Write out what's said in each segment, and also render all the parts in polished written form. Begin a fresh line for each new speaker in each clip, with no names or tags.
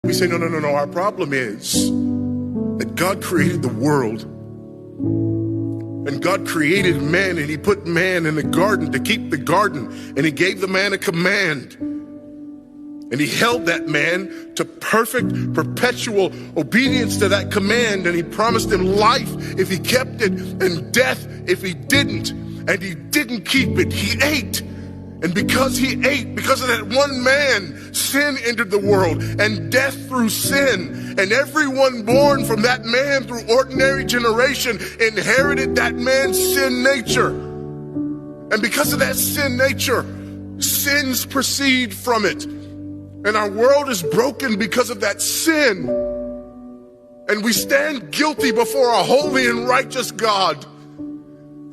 We say, no. Our problem is that God created the world. And God created man, and he put man in the garden to keep the garden. And he gave the man a command. And he held that man to perfect, perpetual obedience to that command. And he promised him life if he kept it, and death if he didn't. And he didn't keep it. He ate. And because he ate, because of that one man, sin entered the world, and death through sin. And everyone born from that man through ordinary generation inherited that man's sin nature. And because of that sin nature, sins proceed from it. And our world is broken because of that sin. And we stand guilty before a holy and righteous God.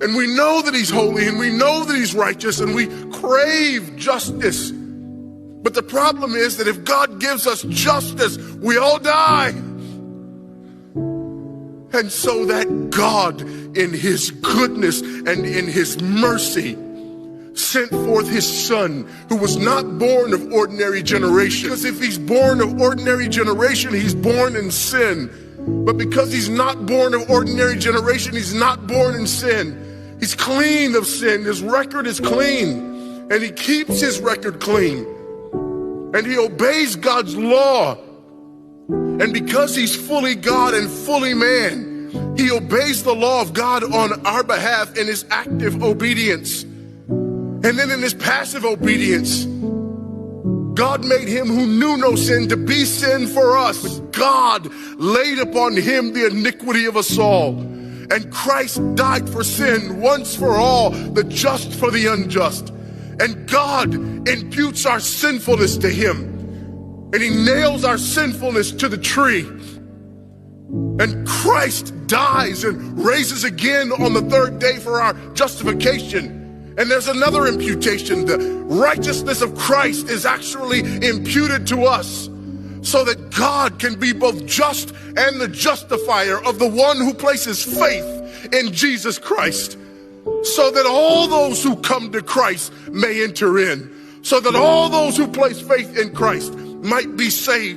And we know that he's holy, and we know that he's righteous, and we crave justice. But the problem is that if God gives us justice, we all die. And so that God, in his goodness and in his mercy, sent forth his son, who was not born of ordinary generation. Because if he's born of ordinary generation, he's born in sin. But because he's not born of ordinary generation, he's not born in sin. He's clean of sin. His record is clean. And he keeps his record clean. And he obeys God's law. And because he's fully God and fully man, he obeys the law of God on our behalf in his active obedience. And then in his passive obedience, God made him who knew no sin to be sin for us. God laid upon him the iniquity of us all. And Christ died for sin once for all, the just for the unjust. And God imputes our sinfulness to him. And he nails our sinfulness to the tree. And Christ dies and raises again on the third day for our justification. And there's another imputation. The righteousness of Christ is actually imputed to us, so that God can be both just and the justifier of the one who places faith in Jesus Christ, so that all those who come to Christ may enter in, so that all those who place faith in Christ might be saved.